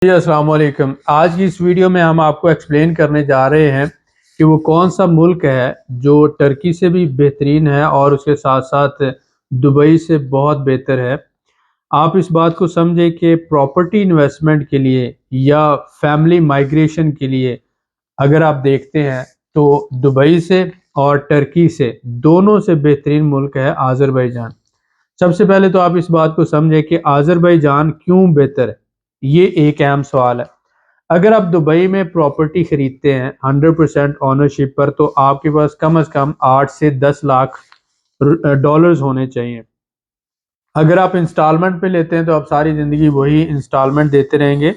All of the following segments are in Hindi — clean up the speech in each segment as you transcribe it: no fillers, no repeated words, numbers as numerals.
जी अस्सलाम वालेकुम। आज की इस वीडियो में हम आपको एक्सप्लेन करने जा रहे हैं कि वो कौन सा मुल्क है जो टर्की से भी बेहतरीन है और उसके साथ साथ दुबई से बहुत बेहतर है। आप इस बात को समझें कि प्रॉपर्टी इन्वेस्टमेंट के लिए या फैमिली माइग्रेशन के लिए अगर आप देखते हैं तो दुबई से और टर्की से दोनों से बेहतरीन मुल्क है आज़रबाईजान। सबसे पहले तो आप इस बात को समझें कि आज़रबाईजान क्यों बेहतर है। ये एक अहम सवाल है। अगर आप दुबई में प्रॉपर्टी खरीदते हैं 100% ओनरशिप पर तो आपके पास कम से कम 8 से 10 लाख डॉलर्स होने चाहिए। अगर आप इंस्टॉलमेंट पे लेते हैं तो आप सारी ज़िंदगी वही इंस्टॉलमेंट देते रहेंगे,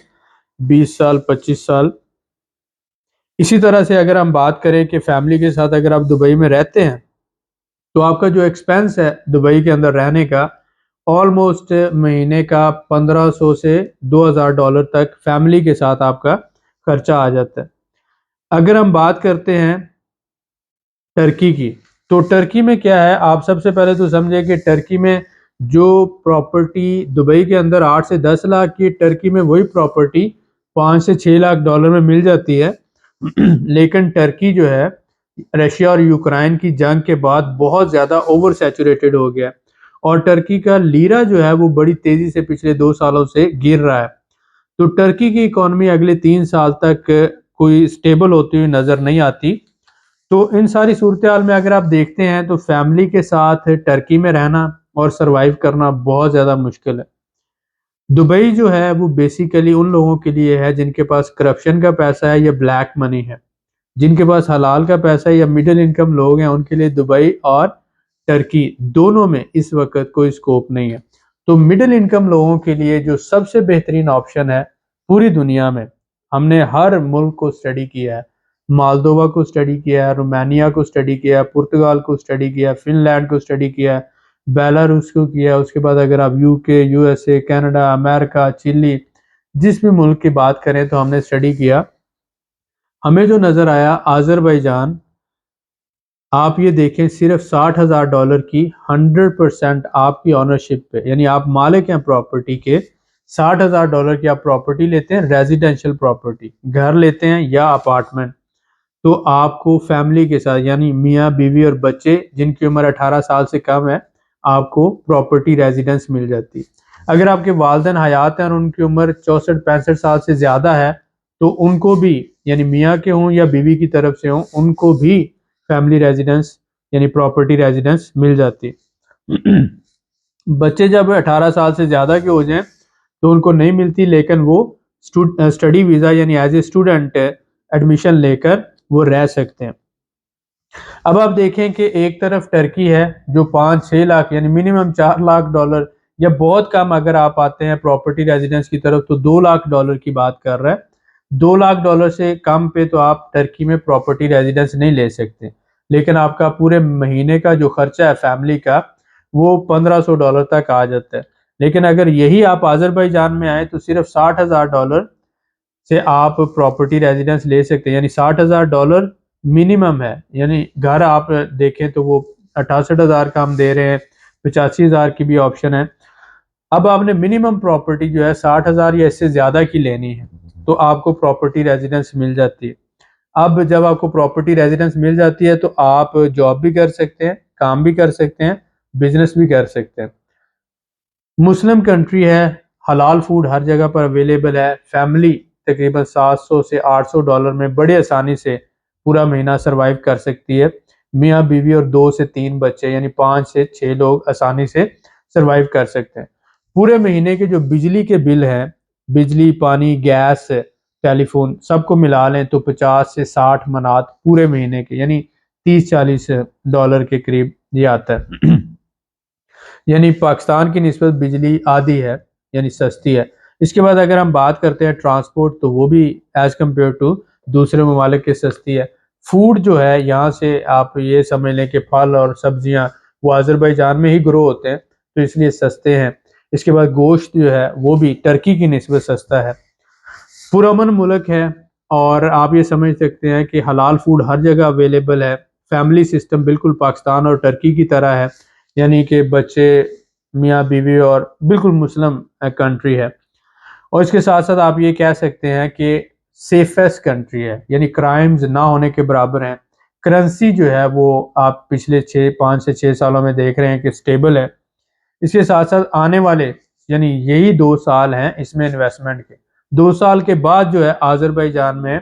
20 साल 25 साल। इसी तरह से अगर हम बात करें कि फैमिली के साथ अगर आप दुबई में रहते हैं तो आपका जो एक्सपेंस है दुबई के अंदर रहने का ऑलमोस्ट महीने का 1500 से 2000 डॉलर तक फैमिली के साथ आपका खर्चा आ जाता है। अगर हम बात करते हैं टर्की की, तो टर्की में क्या है, आप सबसे पहले तो समझे कि टर्की में जो प्रॉपर्टी दुबई के अंदर 8 से 10 लाख की, टर्की में वही प्रॉपर्टी 5 से 6 लाख डॉलर में मिल जाती है। लेकिन टर्की जो है रशिया और यूक्रेन की जंग के बाद बहुत ज़्यादा ओवर सैचुरेटेड हो गया है और टर्की का लीरा जो है वो बड़ी तेज़ी से पिछले 2 सालों से गिर रहा है। तो टर्की की इकॉनमी अगले 3 साल तक कोई स्टेबल होती हुई नज़र नहीं आती। तो इन सारी सूरत हाल में अगर आप देखते हैं तो फैमिली के साथ टर्की में रहना और सरवाइव करना बहुत ज़्यादा मुश्किल है। दुबई जो है वो बेसिकली उन लोगों के लिए है जिनके पास करप्शन का पैसा है या ब्लैक मनी है। जिनके पास हलाल का पैसा है या मिडिल इनकम लोग हैं उनके लिए दुबई और टर्की दोनों में इस वक्त कोई स्कोप नहीं है। तो मिडिल इनकम लोगों के लिए जो सबसे बेहतरीन ऑप्शन है पूरी दुनिया में, हमने हर मुल्क को स्टडी किया है। मालदोवा को स्टडी किया है, रोमानिया को स्टडी किया है, पुर्तगाल को स्टडी किया है, फिनलैंड को स्टडी किया है, बेलारूस को किया है। उसके बाद अगर आप UK, USA, Canada, America, Chile, जिस भी मुल्क की बात करें तो हमने स्टडी किया। हमें जो नज़र आया आज़रबाईजान, आप ये देखें सिर्फ 60,000 डॉलर की 100% आपकी ओनरशिप पे, यानी आप मालिक हैं प्रॉपर्टी के। 60,000 डॉलर की आप प्रॉपर्टी लेते हैं, रेजिडेंशियल प्रॉपर्टी घर लेते हैं या अपार्टमेंट, तो आपको फैमिली के साथ यानी मियाँ बीवी और बच्चे जिनकी उम्र 18 साल से कम है आपको प्रॉपर्टी रेजिडेंस मिल जाती है। अगर आपके वालिदैन हयात हैं और उनकी उम्र 64-65 साल से ज़्यादा है तो उनको भी, यानी मियाँ के हों या बीवी की तरफ से हों, उनको भी फैमिली रेजिडेंस यानी प्रॉपर्टी रेजिडेंस मिल जाती है। बच्चे जब 18 साल से ज़्यादा के हो जाएं तो उनको नहीं मिलती, लेकिन वो स्टडी वीज़ा यानी एज ए स्टूडेंट एडमिशन लेकर वो रह सकते हैं। अब आप देखें कि एक तरफ टर्की है जो 5-6 लाख यानी मिनिमम 4 लाख डॉलर, या बहुत कम अगर आप आते हैं प्रॉपर्टी रेजिडेंस की तरफ तो 2 लाख डॉलर की बात कर रहा है। 2 लाख डॉलर से कम पे तो आप टर्की में प्रॉपर्टी रेजिडेंस नहीं ले सकते, लेकिन आपका पूरे महीने का जो खर्चा है फैमिली का वो 1500 डॉलर तक आ जाता है। लेकिन अगर यही आप आज़रबाईजान में आए तो सिर्फ 60,000 डॉलर से आप प्रॉपर्टी रेजिडेंस ले सकते हैं, यानी 60,000 डॉलर मिनिमम है। यानी घर आप देखें तो वो 68,000 का हम दे रहे हैं, 85,000 की भी ऑप्शन है। अब आपने मिनिमम प्रॉपर्टी जो है 60,000 या इससे ज़्यादा की लेनी है तो आपको प्रॉपर्टी रेजिडेंस मिल जाती है। अब जब आपको प्रॉपर्टी रेजिडेंस मिल जाती है तो आप जॉब भी कर सकते हैं, काम भी कर सकते हैं, बिजनेस भी कर सकते हैं। मुस्लिम कंट्री है, हलाल फूड हर जगह पर अवेलेबल है। फैमिली तकरीबन 700 से 800 डॉलर में बड़े आसानी से पूरा महीना सरवाइव कर सकती है। मियाँ बीवी और 2 से 3 बच्चे यानी 5 से 6 लोग आसानी से सरवाइव कर सकते हैं। पूरे महीने के जो बिजली के बिल हैं, बिजली, पानी, गैस, टेलीफोन सबको मिला लें तो 50 से 60 मनात पूरे महीने के यानी 30-40 डॉलर के करीब ये आता है। यानी पाकिस्तान की निस्बत बिजली आधी है, यानी सस्ती है। इसके बाद अगर हम बात करते हैं ट्रांसपोर्ट तो वो भी एज़ कम्पेयर टू दूसरे ममालिक के सस्ती है। फूड जो है यहाँ से आप ये समझ लें कि फल और सब्जियाँ वो आज़रबाईजान में ही ग्रो होते हैं तो इसलिए सस्ते हैं। इसके बाद गोश्त जो है वो भी टर्की की निस्बत सस्ता है। पुरअमन मुल्क है और आप ये समझ सकते हैं कि हलाल फूड हर जगह अवेलेबल है। फैमिली सिस्टम बिल्कुल पाकिस्तान और टर्की की तरह है, यानी कि बच्चे, मियाँ बीवी और बिल्कुल मुस्लिम कंट्री है। और इसके साथ साथ आप ये कह सकते हैं कि सेफेस्ट कंट्री है, यानी क्राइम्स ना होने के बराबर हैं। करेंसी जो है वो आप पिछले 5 से 6 सालों में देख रहे हैं कि स्टेबल है। इसके साथ साथ आने वाले यानी यही 2 साल हैं इसमें इन्वेस्टमेंट के। 2 साल के बाद जो है आज़रबाईजान में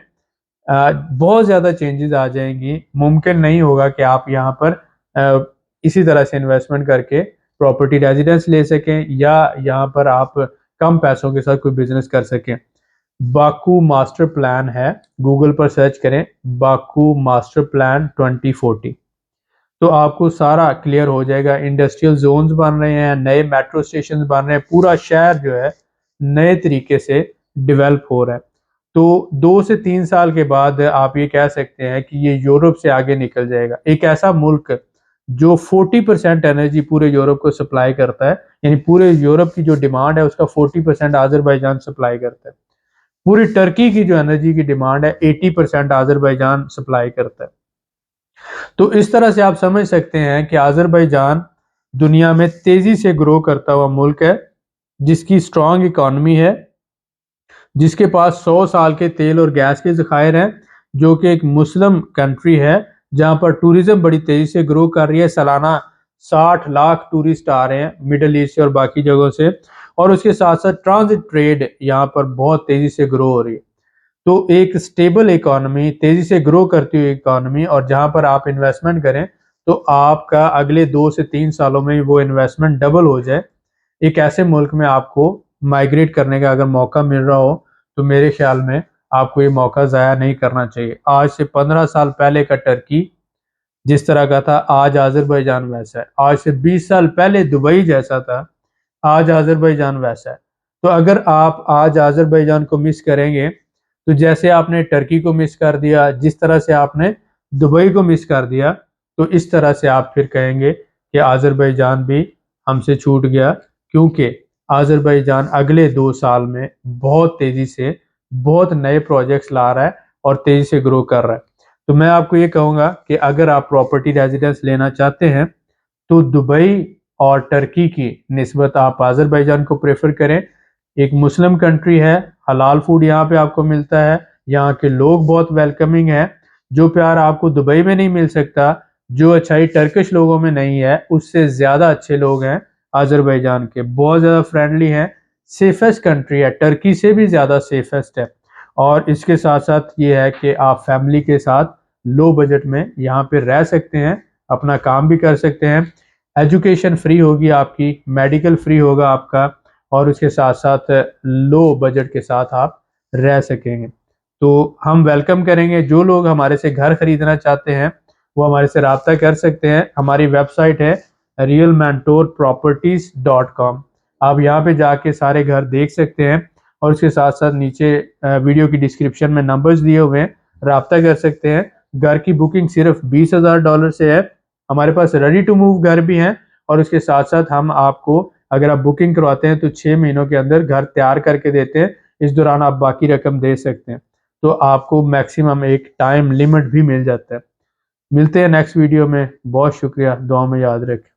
बहुत ज़्यादा चेंजेस आ जाएंगी। मुमकिन नहीं होगा कि आप यहाँ पर इसी तरह से इन्वेस्टमेंट करके प्रॉपर्टी रेजिडेंस ले सकें या यहाँ पर आप कम पैसों के साथ कोई बिजनेस कर सकें। बाकू मास्टर प्लान है, गूगल पर सर्च करें बाकू मास्टर प्लान 2040, तो आपको सारा क्लियर हो जाएगा। इंडस्ट्रियल जोन्स बन रहे हैं, नए मेट्रो स्टेशन बन रहे हैं, पूरा शहर जो है नए तरीके से डेवलप हो रहा है। तो 2 से 3 साल के बाद आप ये कह सकते हैं कि ये यूरोप से आगे निकल जाएगा। एक ऐसा मुल्क जो 40% एनर्जी पूरे यूरोप को सप्लाई करता है, यानी पूरे यूरोप की जो डिमांड है उसका 40% आज़रबाईजान सप्लाई करता है। पूरी टर्की की जो एनर्जी की डिमांड है 80% आज़रबाईजान सप्लाई करता है। तो इस तरह से आप समझ सकते हैं कि आज़रबाईजान दुनिया में तेजी से ग्रो करता हुआ मुल्क है, जिसकी स्ट्रॉन्ग इकॉनमी है, जिसके पास 100 साल के तेल और गैस के ज़खायर हैं, जो कि एक मुस्लिम कंट्री है जहां पर टूरिज्म बड़ी तेजी से ग्रो कर रही है। सालाना 60 लाख टूरिस्ट आ रहे हैं मिडल ईस्ट से और बाकी जगहों से, और उसके साथ साथ ट्रांजिट ट्रेड यहाँ पर बहुत तेजी से ग्रो हो रही है। तो एक स्टेबल इकोनॉमी, तेजी से ग्रो करती हुई इकोनॉमी, और जहां पर आप इन्वेस्टमेंट करें तो आपका अगले 2 से 3 सालों में वो इन्वेस्टमेंट डबल हो जाए। एक ऐसे मुल्क में आपको माइग्रेट करने का अगर मौका मिल रहा हो तो मेरे ख्याल में आपको ये मौका ज़ाया नहीं करना चाहिए। आज से 15 साल पहले का टर्की जिस तरह का था, आज आज़रबाईजान वैसा है। आज से 20 साल पहले दुबई जैसा था, आज आज़रबाईजान वैसा है। तो अगर आप आज आज़रबाईजान को मिस करेंगे तो जैसे आपने टर्की को मिस कर दिया, जिस तरह से आपने दुबई को मिस कर दिया, तो इस तरह से आप फिर कहेंगे कि आज़रबाईजान भी हमसे छूट गया, क्योंकि आज़रबाईजान अगले 2 साल में बहुत तेज़ी से बहुत नए प्रोजेक्ट्स ला रहा है और तेज़ी से ग्रो कर रहा है। तो मैं आपको ये कहूँगा कि अगर आप प्रॉपर्टी रेजिडेंस लेना चाहते हैं तो दुबई और टर्की की निस्बत आप आज़रबाईजान को प्रेफर करें। एक मुस्लिम कंट्री है, हलाल फूड यहाँ पे आपको मिलता है, यहाँ के लोग बहुत वेलकमिंग हैं। जो प्यार आपको दुबई में नहीं मिल सकता, जो अच्छाई टर्किश लोगों में नहीं है, उससे ज़्यादा अच्छे लोग हैं आज़रबाईजान के, बहुत ज़्यादा फ्रेंडली हैं। सेफेस्ट कंट्री है, टर्की से भी ज़्यादा सेफेस्ट है। और इसके साथ साथ ये है कि आप फैमिली के साथ लो बजट में यहाँ पे रह सकते हैं, अपना काम भी कर सकते हैं। एजुकेशन फ्री होगी आपकी, मेडिकल फ्री होगा आपका, और उसके साथ साथ लो बजट के साथ आप रह सकेंगे। तो हम वेलकम करेंगे जो लोग हमारे से घर खरीदना चाहते हैं, वो हमारे से रब्ता कर सकते हैं। हमारी वेबसाइट है realmentorproperties.com। आप यहाँ पे जाके सारे घर देख सकते हैं, और उसके साथ साथ नीचे वीडियो की डिस्क्रिप्शन में नंबर्स दिए हुए हैं, रब्ता कर सकते हैं। घर की बुकिंग सिर्फ $20,000 से है। हमारे पास रेडी टू मूव घर भी हैं, और उसके साथ साथ हम आपको, अगर आप बुकिंग करवाते हैं तो 6 महीनों के अंदर घर तैयार करके देते हैं। इस दौरान आप बाकी रकम दे सकते हैं, तो आपको मैक्सिमम एक टाइम लिमिट भी मिल जाता है। मिलते हैं नेक्स्ट वीडियो में। बहुत शुक्रिया, दुआ में याद रखें।